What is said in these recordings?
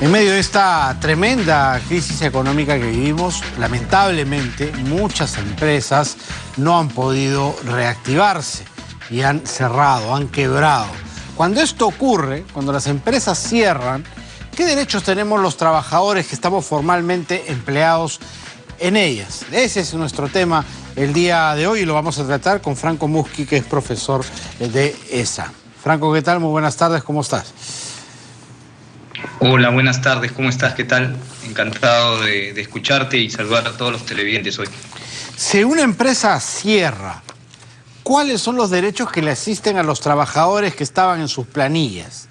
En medio de esta tremenda crisis económica que vivimos, lamentablemente muchas empresas no han podido reactivarse y han cerrado, han quebrado. Cuando esto ocurre, cuando las empresas cierran, ¿qué derechos tenemos los trabajadores que estamos formalmente empleados en ellas? Ese es nuestro tema el día de hoy y lo vamos a tratar con Franco Muschi, que es profesor de ESA. Franco, ¿qué tal? Muy buenas tardes, ¿cómo estás? Hola, buenas tardes, ¿cómo estás? ¿Qué tal? Encantado de escucharte y saludar a todos los televidentes hoy. Si una empresa cierra, ¿cuáles son los derechos que le asisten a los trabajadores que estaban en sus planillas?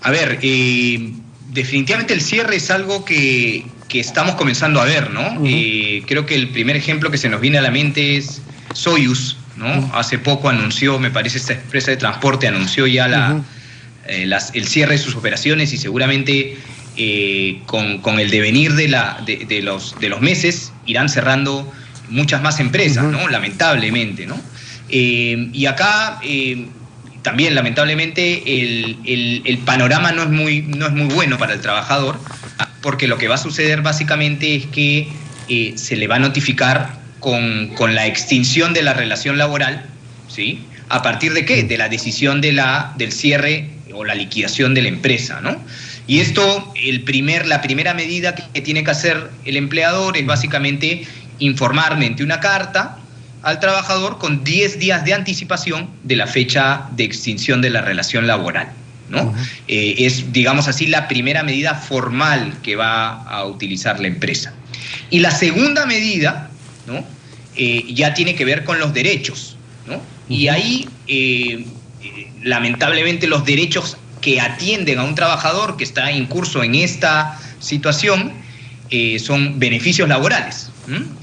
A ver, definitivamente el cierre es algo que estamos comenzando a ver, ¿no? Creo que el primer ejemplo que se nos viene a la mente es Soyuz, ¿no? Hace poco anunció, me parece, esta empresa de transporte anunció ya el cierre de sus operaciones y seguramente con el devenir de los meses irán cerrando muchas más empresas, ¿no? Lamentablemente, ¿no? Y acá también lamentablemente el panorama no es muy bueno para el trabajador, porque lo que va a suceder básicamente es que se le va a notificar con la extinción de la relación laboral, ¿sí? ¿A partir de qué? De la decisión del cierre o la liquidación de la empresa, ¿no? Y esto, la primera medida que tiene que hacer el empleador es básicamente informar mediante una carta al trabajador con 10 días de anticipación de la fecha de extinción de la relación laboral, ¿no? Es, digamos así, la primera medida formal que va a utilizar la empresa. Y la segunda medida, ¿no? Ya tiene que ver con los derechos, ¿no? Y ahí, lamentablemente, los derechos que atienden a un trabajador que está incurso en esta situación son beneficios laborales.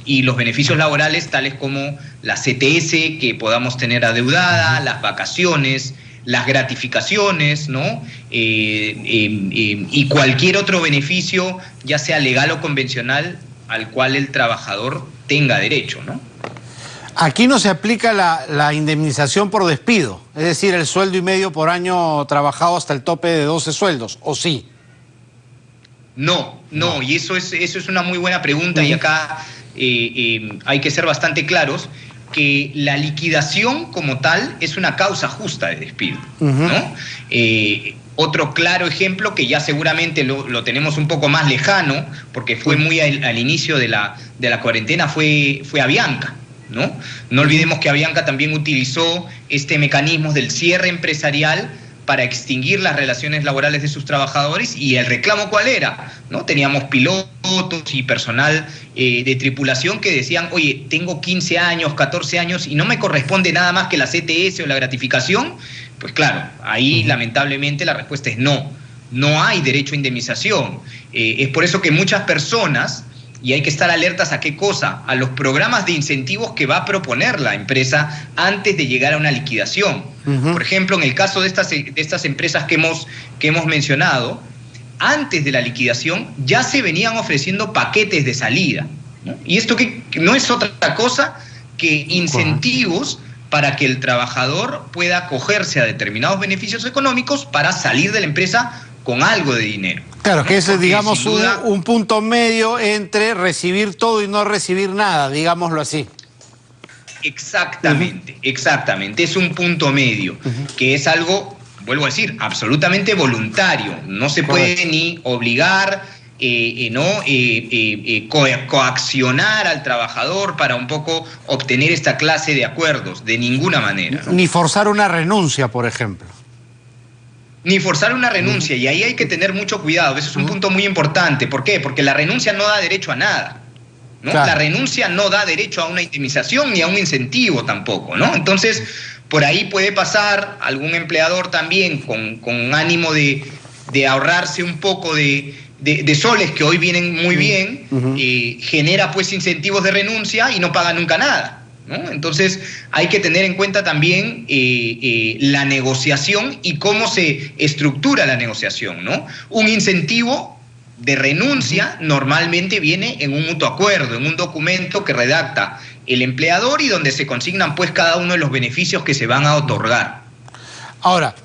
Y los beneficios laborales, tales como la CTS que podamos tener adeudada, las vacaciones, las gratificaciones, ¿no? Y cualquier otro beneficio, ya sea legal o convencional, al cual el trabajador tenga derecho, ¿no? Aquí no se aplica la indemnización por despido, es decir, el sueldo y medio por año trabajado hasta el tope de 12 sueldos, ¿o sí? No, y eso es una muy buena pregunta y acá hay que ser bastante claros que la liquidación como tal es una causa justa de despido, ¿no? Otro claro ejemplo que ya seguramente lo tenemos un poco más lejano, porque fue muy al inicio de la cuarentena, fue Avianca, ¿no? No olvidemos que Avianca también utilizó este mecanismo del cierre empresarial para extinguir las relaciones laborales de sus trabajadores. ¿Y el reclamo cuál era? ¿No? Teníamos pilotos y personal de tripulación que decían, oye, tengo 15 años, 14 años y no me corresponde nada más que la CTS o la gratificación. Pues claro, ahí lamentablemente la respuesta es no hay derecho a indemnización. Es por eso que muchas personas, y hay que estar alertas a qué cosa, a los programas de incentivos que va a proponer la empresa antes de llegar a una liquidación. Por ejemplo, en el caso de estas empresas que hemos mencionado, antes de la liquidación ya se venían ofreciendo paquetes de salida, ¿no? Y esto que no es otra cosa que incentivos para que el trabajador pueda acogerse a determinados beneficios económicos para salir de la empresa con algo de dinero. Claro, que ese es, digamos, un punto medio entre recibir todo y no recibir nada, digámoslo así. Exactamente, exactamente. Es un punto medio, que es algo, vuelvo a decir, absolutamente voluntario. No se puede ni obligar, coaccionar al trabajador para un poco obtener esta clase de acuerdos, de ninguna manera, ¿no? Ni forzar una renuncia, por ejemplo. Ni forzar una renuncia, y ahí hay que tener mucho cuidado. Ese es un punto muy importante. ¿Por qué? Porque la renuncia no da derecho a nada, ¿no? Claro. La renuncia no da derecho a una indemnización ni a un incentivo tampoco, ¿no? Entonces, por ahí puede pasar algún empleador también con ánimo de ahorrarse un poco de soles que hoy vienen muy bien, genera pues incentivos de renuncia y no paga nunca nada, ¿no? Entonces hay que tener en cuenta también la negociación y cómo se estructura la negociación, ¿no? Un incentivo de renuncia normalmente viene en un mutuo acuerdo, en un documento que redacta el empleador y donde se consignan pues cada uno de los beneficios que se van a otorgar. Ahora,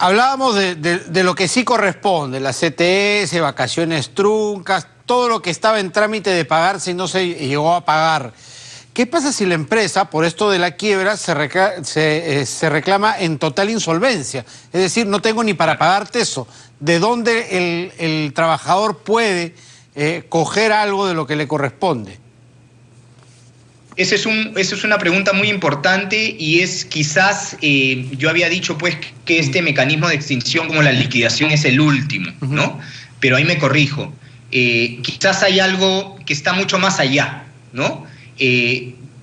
Hablábamos de lo que sí corresponde, la CTS, vacaciones truncas, todo lo que estaba en trámite de pagarse y no se llegó a pagar. ¿Qué pasa si la empresa, por esto de la quiebra, se reclama en total insolvencia? Es decir, no tengo ni para pagarte eso. ¿De dónde el trabajador puede coger algo de lo que le corresponde? Esa es una pregunta muy importante y es quizás, yo había dicho pues que este mecanismo de extinción como la liquidación es el último, ¿no? Pero ahí me corrijo. Quizás hay algo que está mucho más allá, ¿no?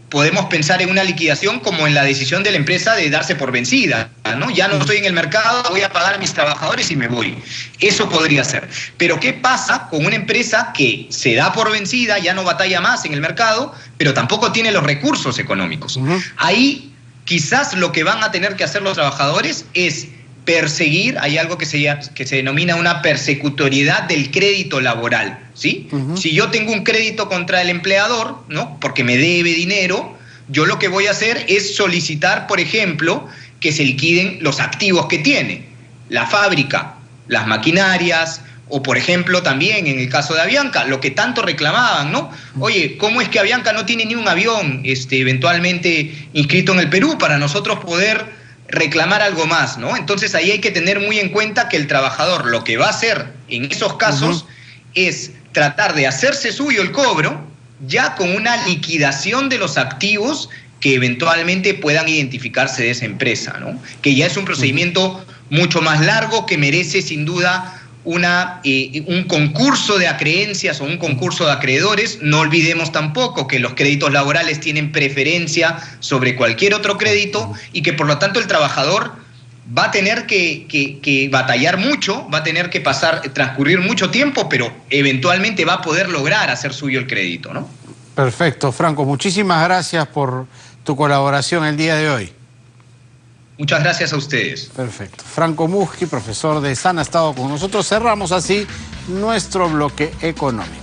Podemos pensar en una liquidación como en la decisión de la empresa de darse por vencida, ¿no? Ya no estoy en el mercado, voy a pagar a mis trabajadores y me voy. Eso podría ser. Pero ¿qué pasa con una empresa que se da por vencida, ya no batalla más en el mercado, pero tampoco tiene los recursos económicos? Ahí quizás lo que van a tener que hacer los trabajadores es perseguir, hay algo que se denomina una persecutoriedad del crédito laboral, ¿sí? Si yo tengo un crédito contra el empleador, ¿no? Porque me debe dinero, yo lo que voy a hacer es solicitar, por ejemplo, que se liquiden los activos que tiene, la fábrica, las maquinarias, o por ejemplo también en el caso de Avianca, lo que tanto reclamaban, ¿no? Oye, ¿cómo es que Avianca no tiene ni un avión eventualmente inscrito en el Perú para nosotros poder reclamar algo más, ¿no? Entonces ahí hay que tener muy en cuenta que el trabajador lo que va a hacer en esos casos es tratar de hacerse suyo el cobro ya con una liquidación de los activos que eventualmente puedan identificarse de esa empresa, ¿no? Que ya es un procedimiento mucho más largo que merece sin duda un concurso de acreencias o un concurso de acreedores. No olvidemos tampoco que los créditos laborales tienen preferencia sobre cualquier otro crédito y que por lo tanto el trabajador va a tener que batallar mucho, va a tener que transcurrir mucho tiempo, pero eventualmente va a poder lograr hacer suyo el crédito, ¿no? Perfecto, Franco. Muchísimas gracias por tu colaboración el día de hoy. Muchas gracias a ustedes. Perfecto. Franco Musqui, profesor de SAN, ha estado con nosotros. Cerramos así nuestro bloque económico.